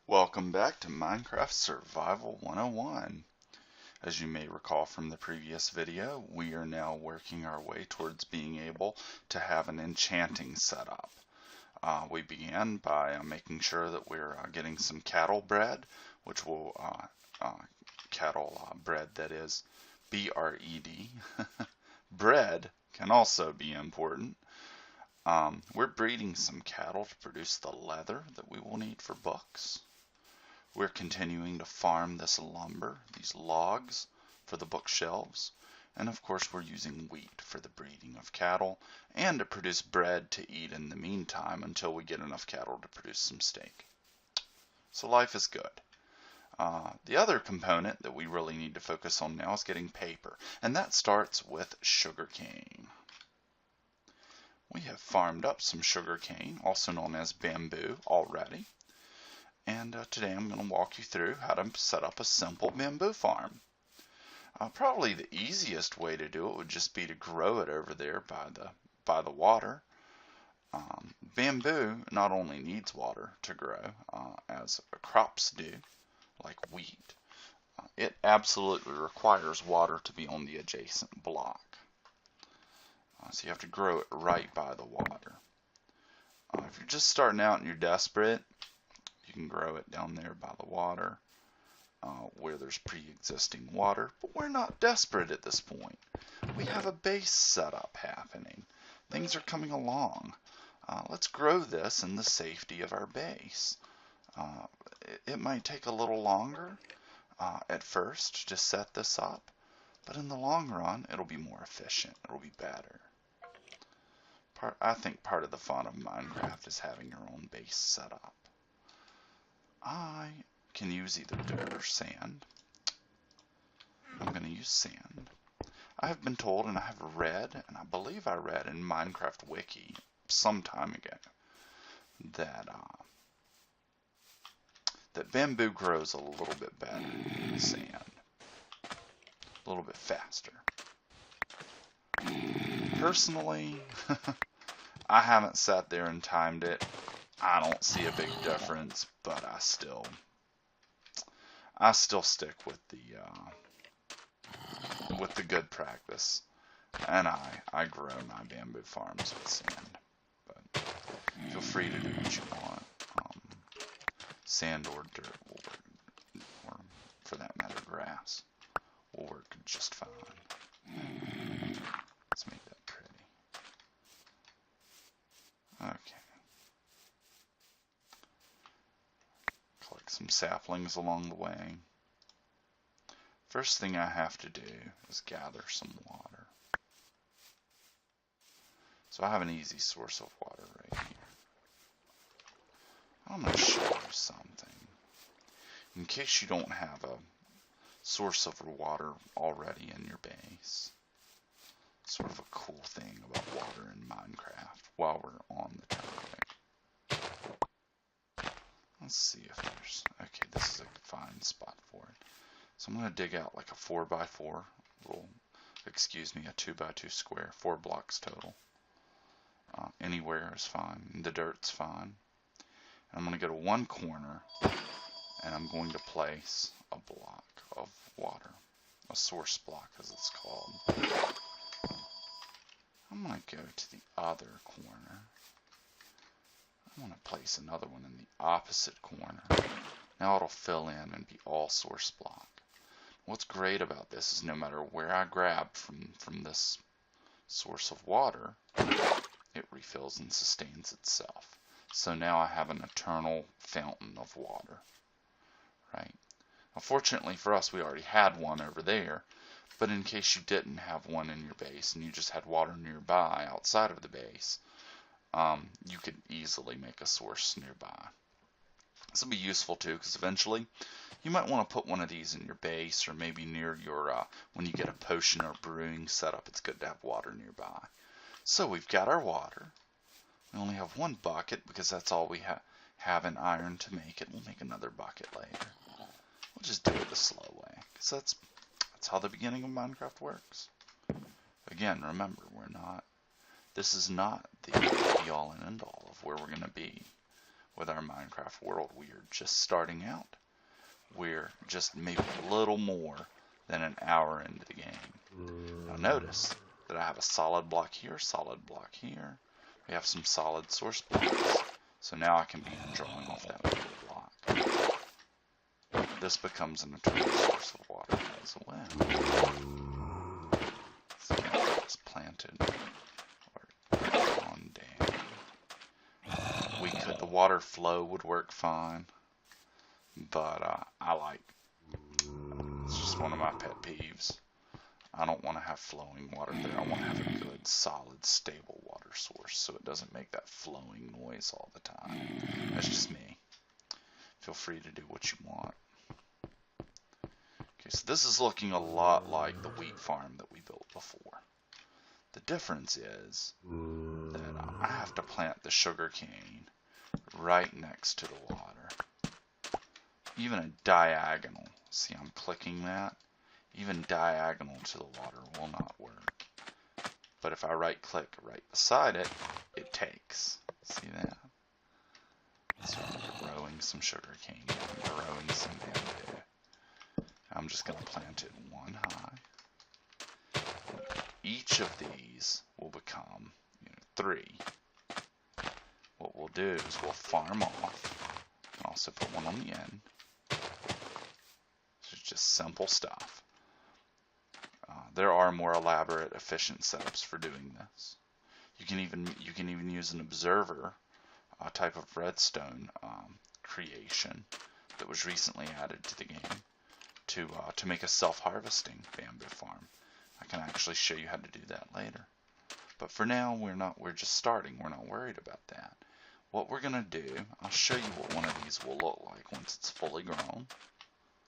Welcome back to Minecraft Survival 101. As you may recall from the previous video, we are now working our way towards being able to have an enchanting setup. We began by making sure that we're getting some cattle bred, which will, cattle bred, that is, B-R-E-D. Bread can also be important. We're breeding some cattle to produce the leather that we will need for books. We're continuing to farm this lumber, these logs, for the bookshelves. And of course we're using wheat for the breeding of cattle and to produce bread to eat in the meantime until we get enough cattle to produce some steak. So life is good. The other component that we really need to focus on now is getting paper. And that starts with sugarcane. We have farmed up some sugarcane, also known as bamboo, already. And today I'm going to walk you through how to set up a simple bamboo farm. Probably the easiest way to do it would just be to grow it over there by the water. Bamboo not only needs water to grow, as crops do, like wheat, it absolutely requires water to be on the adjacent block. So you have to grow it right by the water. If you're just starting out and you're desperate, you can grow it down there by the water where there's pre-existing water, but we're not desperate at this point. We have a base setup happening. Things are coming along. Let's grow this in the safety of our base. It might take a little longer at first to set this up, but in the long run it'll be more efficient. It'll be better. I think part of the fun of Minecraft is having your own base set up. I can use either dirt or sand. I'm going to use sand. I have been told, and I have read, and I believe I read in Minecraft Wiki some time ago, that bamboo grows a little bit better than sand. A little bit faster. Personally, I haven't sat there and timed it. I don't see a big difference, but I still stick with the good practice, and I grow my bamboo farms with sand. But feel free to do what you want. Sand or dirt will work, or for that matter, grass will work just fine. Let's make that pretty. Okay. Collect some saplings along the way. First thing I have to do is gather some water. So I have an easy source of water right here. I'm going to show you something. In case you don't have a source of water already in your base. Sort of a cool thing about water in Minecraft while we're on the topic. Let's see if there's... Okay, this is a fine spot for it. So I'm going to dig out like a 4x4, a 2x2 square, 4 blocks total. Anywhere is fine. The dirt's fine. And I'm going to go to one corner, and I'm going to place a block of water. A source block, as it's called. I'm going to go to the other corner. I'm going to place another one in the opposite corner. Now it'll fill in and be all source block. What's great about this is no matter where I grab from this source of water, it refills and sustains itself. So now I have an eternal fountain of water. Right? Now, fortunately for us, we already had one over there. But in case you didn't have one in your base and you just had water nearby outside of the base, you could easily make a source nearby. This will be useful too, because eventually you might want to put one of these in your base, or maybe near your, when you get a potion or brewing setup, it's good to have water nearby. So we've got our water. We only have one bucket because that's all we have in iron to make it. We'll make another bucket later. We'll just do it the slow way, because that's how the beginning of Minecraft works. Again, remember, this is not the be-all and end-all of where we're going to be. with our Minecraft world. We are just starting out. We're just maybe a little more than an hour into the game. Now notice that I have a solid block here, solid block here. We have some solid source blocks. So now I can begin drawing off that middle block. This becomes an eternal source of water as well. So it's planted or on down. The water flow would work fine, but I like, it's just one of my pet peeves. I don't want to have flowing water there. I want to have a good, solid, stable water source so it doesn't make that flowing noise all the time. That's just me. Feel free to do what you want. Okay, so this is looking a lot like the wheat farm that we built before. The difference is that I have to plant the sugar cane right next to the water. Even a diagonal, see I'm clicking that, even diagonal to the water will not work. But if I right click right beside it, it takes. See that? So I'm growing some sugar cane, I'm growing some bamboo. I'm just going to plant it one high. Each of these will become 3. What we'll do is we'll farm off and also put one on the end. This is just simple stuff. There are more elaborate, efficient setups for doing this. You can even use an observer type of redstone creation that was recently added to the game to make a self-harvesting bamboo farm. I can actually show you how to do that later. But for now, we're just starting. We're not worried about that. What we're going to do, I'll show you what one of these will look like once it's fully grown.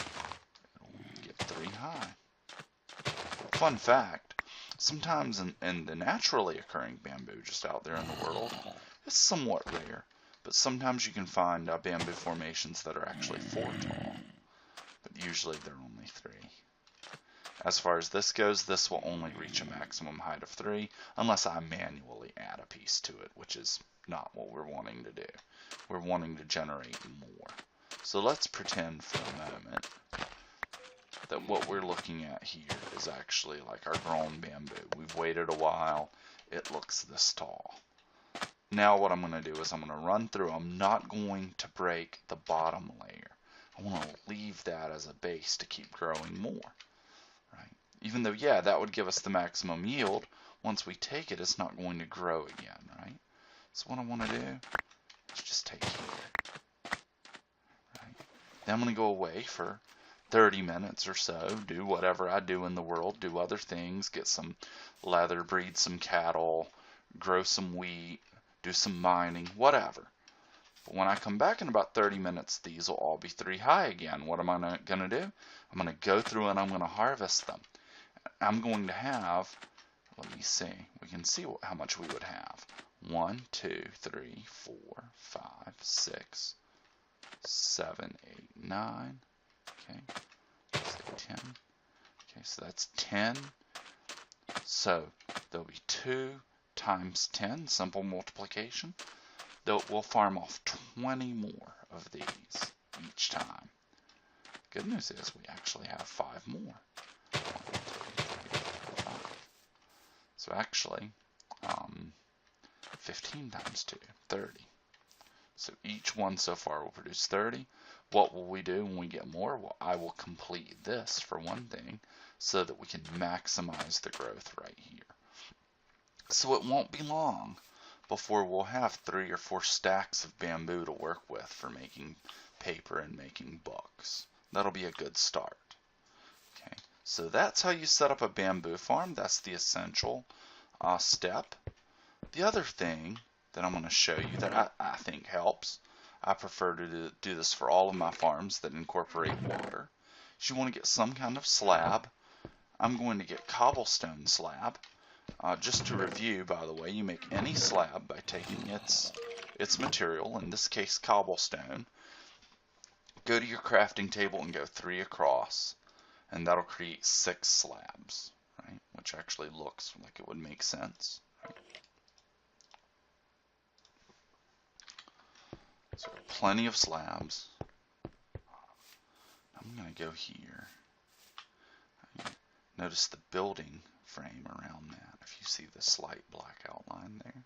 It'll get 3 high. Fun fact, sometimes in the naturally occurring bamboo just out there in the world, it's somewhat rare, but sometimes you can find bamboo formations that are actually 4 tall, but usually they're only 3. As far as this goes, this will only reach a maximum height of 3 unless I manually add a piece to it, which is not what we're wanting to do. We're wanting to generate more. So let's pretend for a moment that what we're looking at here is actually like our grown bamboo. We've waited a while. It looks this tall. Now what I'm going to do is I'm going to run through. I'm not going to break the bottom layer. I want to leave that as a base to keep growing more. Right? Even though, yeah, that would give us the maximum yield. Once we take it, it's not going to grow again, right? So what I want to do is just take here. Right? Then I'm going to go away for 30 minutes or so, do whatever I do in the world, do other things, get some leather, breed some cattle, grow some wheat, do some mining, whatever. But when I come back in about 30 minutes, these will all be 3 high again. What am I going to do? I'm going to go through and I'm going to harvest them. I'm going to have, let me see, we can see how much we would have. 1, 2, 3, 4, 5, 6, 7, 8, 9. Okay, let's say 10. Okay, so that's 10. So there'll be 2 times 10, simple multiplication. We'll farm off 20 more of these each time. Good news is we actually have 5 more. 1, 2, 3, 4, 5. So actually, 15 times 2, 30. So each one so far will produce 30. What will we do when we get more? Well, I will complete this for one thing so that we can maximize the growth right here. So it won't be long before we'll have 3 or 4 stacks of bamboo to work with for making paper and making books. That'll be a good start. Okay, so that's how you set up a bamboo farm. That's the essential step. The other thing that I'm going to show you that I think helps, I prefer to do this for all of my farms that incorporate water, is you want to get some kind of slab. I'm going to get cobblestone slab. Just to review, by the way, you make any slab by taking its material, in this case cobblestone, go to your crafting table and go 3 across, and that'll create 6 slabs, right? Which actually looks like it would make sense. Right? So plenty of slabs. I'm going to go here. Notice the building frame around that. If you see the slight black outline there,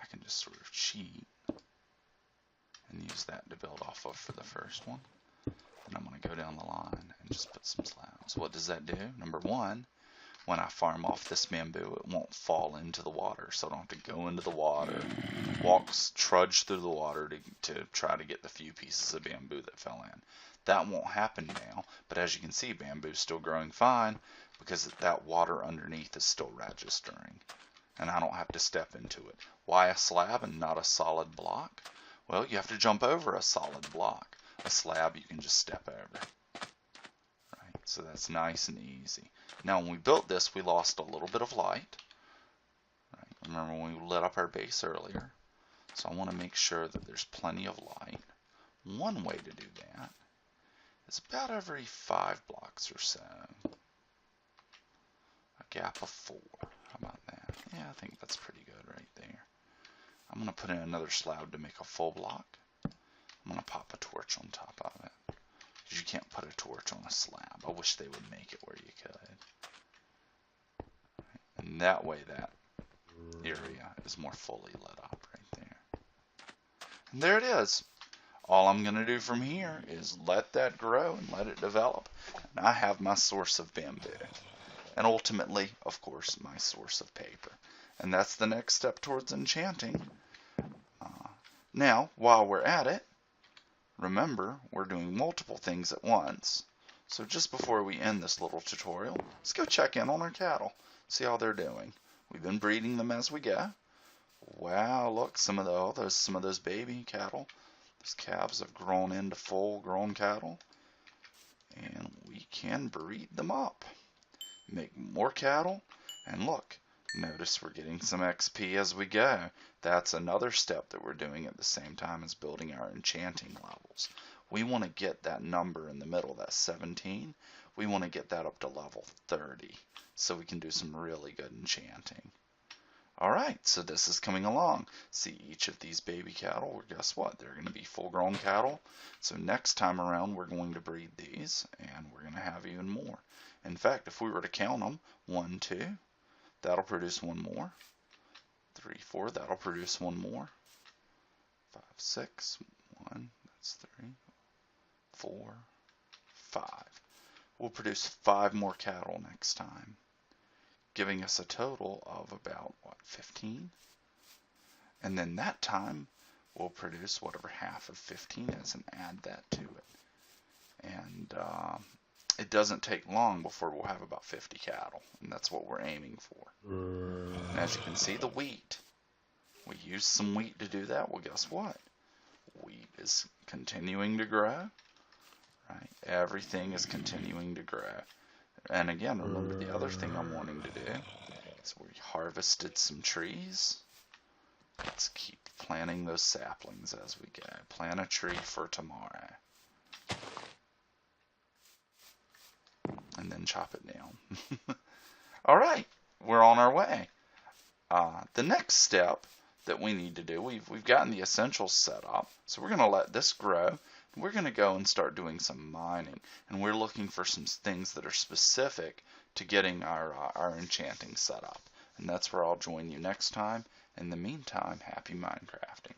I can just sort of cheat and use that to build off of for the first one. And I'm going to go down the line and just put some slabs. What does that do? Number one, when I farm off this bamboo, it won't fall into the water, so I don't have to go into the water, trudge through the water to try to get the few pieces of bamboo that fell in. That won't happen now, but as you can see, bamboo's still growing fine because that water underneath is still registering, and I don't have to step into it. Why a slab and not a solid block? Well, you have to jump over a solid block. A slab you can just step over. Right? So that's nice and easy. Now when we built this, we lost a little bit of light. Right? Remember when we lit up our base earlier? So I want to make sure that there's plenty of light. One way to do that is about every 5 blocks or so. A gap of 4. How about that? Yeah, I think that's pretty good right there. I'm going to put in another slab to make a full block. I'm going to pop a torch on top of it. Because you can't put a torch on a slab. I wish they would make it where you could. And that way that area is more fully lit up right there. And there it is. All I'm going to do from here is let that grow and let it develop. And I have my source of bamboo. And ultimately, of course, my source of paper. And that's the next step towards enchanting. Now, while we're at it, remember, we're doing multiple things at once. So just before we end this little tutorial, let's go check in on our cattle, see how they're doing. We've been breeding them as we go. Wow, look, some of those baby cattle. Those calves have grown into full-grown cattle, and we can breed them up, make more cattle, and look. Notice we're getting some XP as we go. That's another step that we're doing at the same time as building our enchanting levels. We want to get that number in the middle, that 17. We want to get that up to level 30 so we can do some really good enchanting. Alright, so this is coming along. See, each of these baby cattle, well, guess what? They're going to be full-grown cattle. So next time around, we're going to breed these, and we're going to have even more. In fact, if we were to count them, 1, 2, that'll produce 1 more. 3, 4, that'll produce 1 more. 5, 6, 1, that's 3, 4, 5. We'll produce 5 more cattle next time, giving us a total of about, 15? And then that time, we'll produce whatever half of 15 is and add that to it. And it doesn't take long before we'll have about 50 cattle, and that's what we're aiming for. And as you can see, the wheat, we used some wheat to do that. Well, guess what? Wheat is continuing to grow, right? Everything is continuing to grow. And again, remember the other thing I'm wanting to do is we harvested some trees. Let's keep planting those saplings as we go. Plant a tree for tomorrow. And then chop it down. All right, we're on our way. The next step that we need to do, we've gotten the essentials set up, so we're going to let this grow. We're going to go and start doing some mining, and we're looking for some things that are specific to getting our enchanting set up. And that's where I'll join you next time. In the meantime, happy Minecrafting.